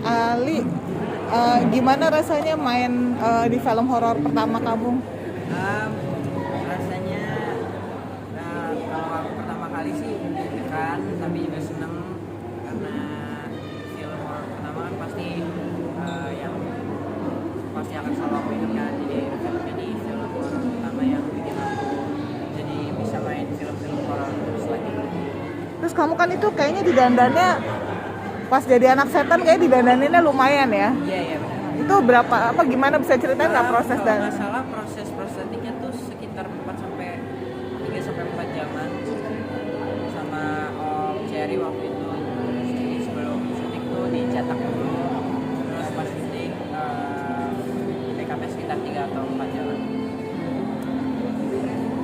Ali, gimana rasanya main di film horor pertama kamu? Rasanya kalau aku pertama kali sih deg-degan tapi juga seneng karena film horor pertama kan pasti yang pasti akan selalu aku ingat kan. Jadi film ini film horor pertama yang bikin aku jadi bisa main film-film horor terus lagi. Terus kamu kan itu kayaknya didandannya pas jadi anak setan kayak didandaninnya lumayan ya. Iya benar. Itu berapa gimana bisa ceritain nggak proses Kalau dan nggak salah proses prostetiknya tuh sekitar 3 sampai 4 jaman sama Om Cherry waktu itu. Jadi sebelum syuting tuh dicetak dulu, terus pas syuting make-upnya sekitar 3 atau 4 jaman.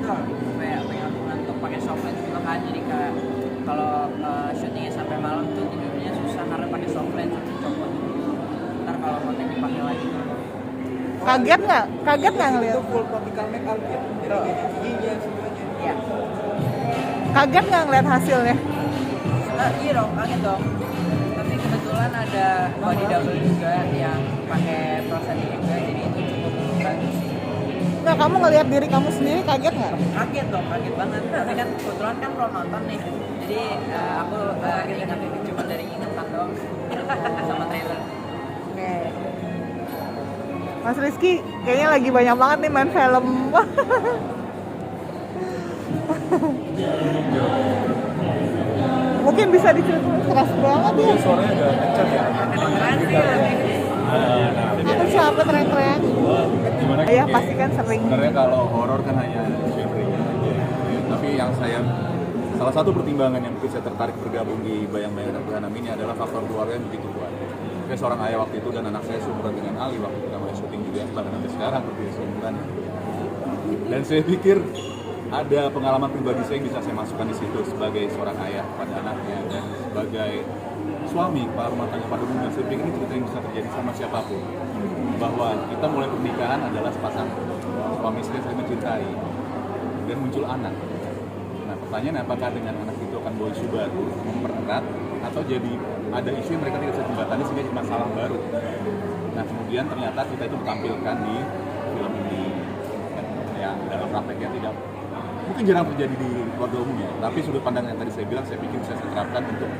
Sampai aku ngantuk pakai softlet juga kan, jadi kalau syutingnya sampai malam tuh tidurnya susah karena pakai softlet sampai copot. Ntar kalau mau dipakai lagi tuh kaget nggak ngeliat? Itu full topical make up ya, dari giginya semuanya. ya. Kaget nggak ngeliat hasilnya? Iya dong, kaget dong. Tapi kebetulan ada body double juga yang pakai prostetik juga, jadi itu cukup bagus sih. Nah, kamu ngeliat diri kamu sendiri kaget nggak? Kaget dong, kaget banget. Tapi kan kebetulan kan belum nonton nih, jadi aku ingat itu cuma dari ingatan doang sama trailer. Oke. Mas Rizky kayaknya lagi banyak banget nih main film. Mungkin bisa diceritain keras banget ya. Suaranya agak kencang ya. Kedengeran sih lebih. Aku siapa teriak-teriak? Gimana? Iya pasti kan sering. Sebenarnya kalau horor kan hanya genre-nya aja. Tapi yang saya salah satu pertimbangan yang bikin saya tertarik bergabung di Bayang-Bayang dan Gerhanam ini adalah faktor keluarga yang begitu kuat. Saya seorang ayah waktu itu dan anak saya seumuran dengan Ali waktu kita mulai syuting juga, bahkan sampai sekarang berbeda seumuran. Dan saya pikir ada pengalaman pribadi saya yang bisa saya masukkan di situ sebagai seorang ayah pada anaknya dan sebagai suami kepala rumah tangga pada umumnya. Saya pikir ini cerita yang bisa terjadi sama siapapun, bahwa kita mulai pernikahan adalah sepasang suami istri yang saling mencintai dan muncul anak. Nah pertanyaan apakah dengan anak itu akan bawa isu baru, mempererat, atau jadi ada isu yang mereka tidak bisa jembatani sehingga jadi masalah baru. Nah kemudian ternyata kita itu ditampilkan di film ini yang dalam prakteknya tidak mungkin jarang terjadi di keluarga umum ya, tapi sudut pandang yang tadi saya bilang saya pikir bisa saya terapkan untuk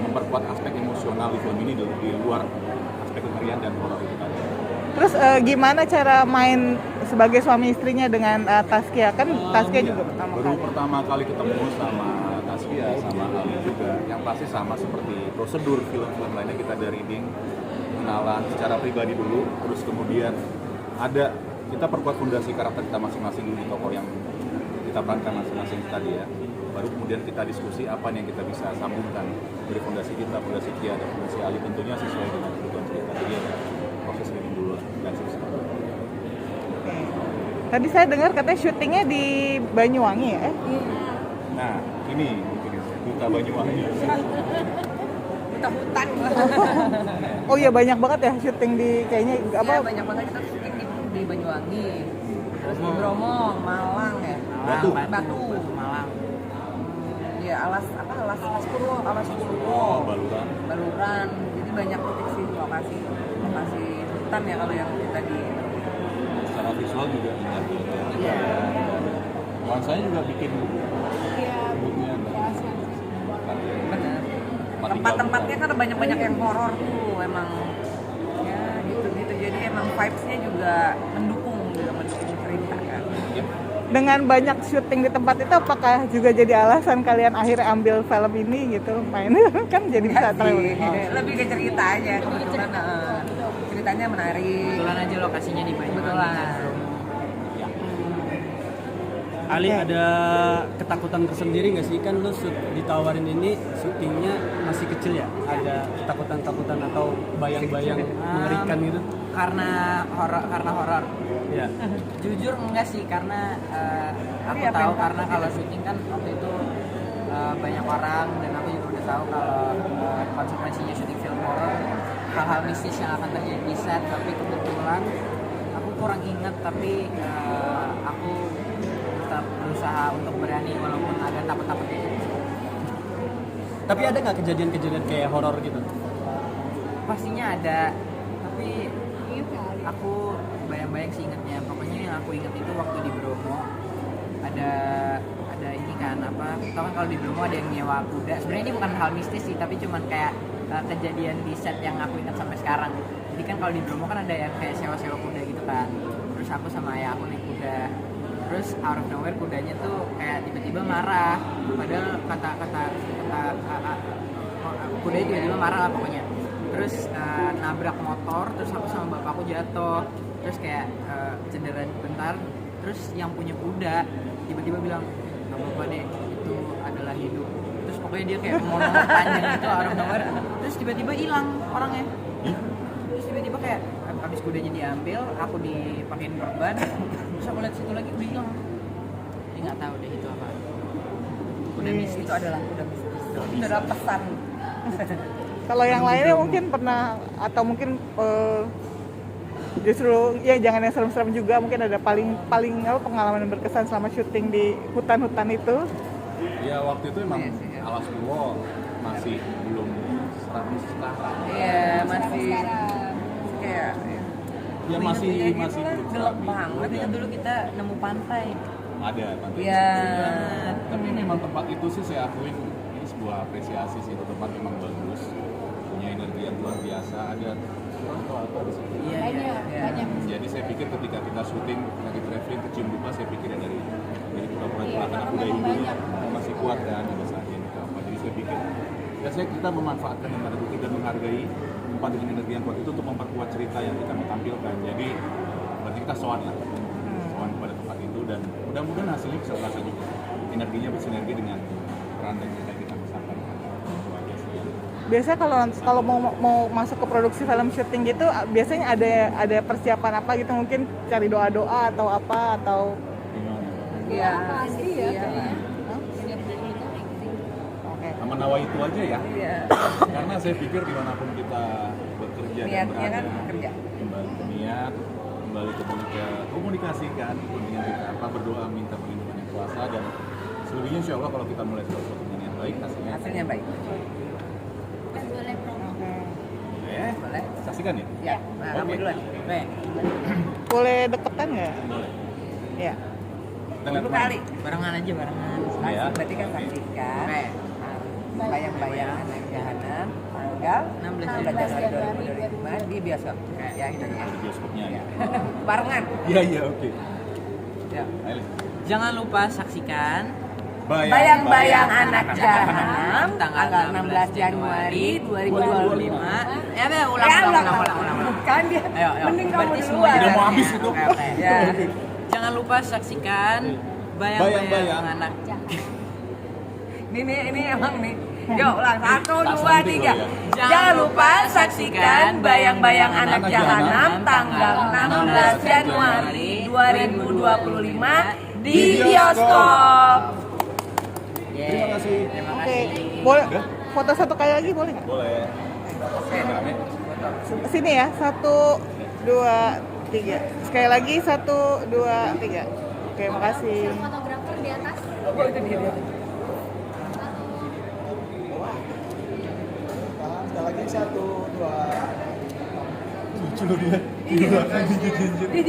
memperkuat aspek emosional di film ini di luar aspek kengerian dan horor itu tadi. Terus gimana cara main sebagai suami istrinya dengan Taskia? Kan Taskia juga pertama Baru kali. pertama kali ketemu sama Taskia, sama Ali juga, yang pasti sama seperti prosedur film-film lainnya, kita dari ding kenalan secara pribadi dulu, terus kemudian kita perkuat fondasi karakter kita masing-masing dulu di tokoh yang kita perankan masing-masing tadi ya. Baru kemudian kita diskusi apa yang kita bisa sambungkan dari fondasi kita, fondasi Kia dan fondasi Ali, tentunya sesuai dengan kebutuhan cerita. Jadi ada proses reading dulu dan seterusnya. Tadi saya dengar katanya syutingnya di Banyuwangi ya? Nah ini duta Banyuwangi. Kita hutan. Oh iya banyak banget ya syuting di kayaknya Apa banyak banget kita syuting di Banyuwangi. Terus di Bromo, Malang ya. Batu. Malang. Ya alas Purwo. Oh, Baluran. Baluran. Jadi banyak titik sih lokasi hutan ya kalau yang kita di. Secara visual juga Iya. nuansanya juga bikin moodnya Benar. Tempat-tempatnya kan banyak yang horor tuh emang. Ya gitu. Jadi emang vibes-nya juga mendukung cerita kan. dengan banyak syuting di tempat itu apakah juga jadi alasan kalian akhirnya ambil film ini gitu main kan jadi bisa traveling. Lebih ke ceritanya kebetulan ceritanya menarik. Kebetulan aja lokasinya di Banyuwangi. Kebetulan. Ali ada ketakutan tersendiri nggak sih, kan lu ditawarin ini syutingnya masih kecil ya, ada ketakutan atau bayang-bayang mengerikan gitu? Karena horor. Ya. Jujur enggak sih, karena aku tahu karena kalau syuting kan waktu itu banyak orang dan aku juga udah tahu kalau konsekuensinya syuting film horor, hal-hal mistis yang akan terjadi di set. Tapi kebetulan aku kurang ingat, tapi aku tetap berusaha untuk berani walaupun agak takut-takut gitu. Tapi ada nggak kejadian-kejadian kayak horor gitu? pastinya ada, tapi aku bayang-bayang sih ingetnya. Pokoknya yang aku inget itu waktu di Bromo ada ini kan apa, tau kan kalau di Bromo ada yang nyewa kuda. Sebenarnya ini bukan hal mistis sih, tapi cuman kayak kejadian di set yang aku ingat sampai sekarang. Jadi kan kalau di Bromo kan ada yang kayak sewa-sewa kuda gitu kan. Terus aku sama ayah aku naik kuda. Terus out of nowhere kudanya tuh kayak tiba-tiba marah. Padahal kata kuda itu tiba-tiba marah lah pokoknya. Terus nabrak motor, terus aku sama bapakku jatuh. Terus kayak cedera bentar. Terus yang punya kuda tiba-tiba bilang, "Gak apa-apa deh, itu adalah hidup." Terus pokoknya dia kayak ngomong panjang gitu out of nowhere. Terus tiba-tiba hilang orangnya. Terus tiba-tiba kayak habis kudanya diambil, aku dipakein perban. Terus aku lihat situ lagi udah hilang. Jadi nggak tahu deh itu apa. Kuda mistis. Itu adalah kuda mistis. Itu adalah pesan. Kalau yang lainnya mungkin pernah atau mungkin justru ya jangan yang serem-serem juga, mungkin ada paling apa pengalaman yang berkesan selama syuting di hutan-hutan itu. Ya waktu itu emang Alas Purwo masih belum seramai sekarang. Iya, masih kayak Ya masih belum gelap seramai. banget. Itu dulu kita nemu pantai. Ada pantai. Iya. Tapi memang tempat itu sih saya akuin ini sebuah apresiasi sih, itu tempat memang bagus, punya energi yang luar biasa. Ada apa di situ. banyak. Jadi saya pikir ketika kita syuting lagi traveling ke Cimbupa, saya pikir ya dari pura-pura celaka kuda ini masih kuat kan ada saat ini apa. Jadi saya pikir ya kita memanfaatkan yang ada itu dan menghargai tempat dengan energi yang kuat itu untuk memperkuat cerita yang kita mau tampilkan. Jadi berarti kita soan pada tempat itu dan mudah-mudahan hasilnya bisa terasa juga. Energinya bersinergi dengan peran dan cerita yang kita sampaikan. Biasanya kalau mau masuk ke produksi film syuting gitu, biasanya ada persiapan apa gitu, mungkin cari doa-doa atau apa atau Iya. oke. Sama nawa itu aja ya. Iya. Karena saya pikir dimanapun kita bekerja dan Niatnya berada, kan kerja. kembali ke niat, kembali ke komunikasikan, kemudian kita berdoa minta perlindungan yang kuasa dan selebihnya insya Allah kalau kita mulai sesuatu dengan yang baik Hasilnya baik. Boleh. saksikan ya. Ya. Nah, kamu Oke. duluan. Boleh deketan nggak? Boleh. Ya. Kita lihat 10 kali. Barengan aja barengan. Ya. Berarti kan saksikan Oke. bayang-bayangan yang jahanam tanggal 16 Januari 2025 di bioskop. Ya itu ya. di bioskopnya ya. Barengan. Iya oke. Ya. Ayo. Jangan lupa saksikan Bayang-bayang anak jahanam tanggal 16 Januari 2025. Ya, ulang. Kan dia. Ayo. Mending kamu Berarti duluan. semuanya Udah mau habis itu. Oke. Ya. Jangan lupa saksikan bayang-bayang Bayang-bayang anak. Ini emang nih. Yuk ulang 1, 2, Santai 3. loh ya. Jangan lupa saksikan bayang-bayang anak jahanam tanggal 16 Januari 2025 di bioskop. Terima kasih. Terima Oke. kasih. Boleh foto satu kali lagi boleh nggak? Boleh. Rame. Sini ya, 1, 2, 3. Sekali lagi 1, 2, 3. Oke, makasih. Fotografer di atas. Sekali lagi 1, 2. Lucu loh dia. Di belakang jinjit-jinjit. Di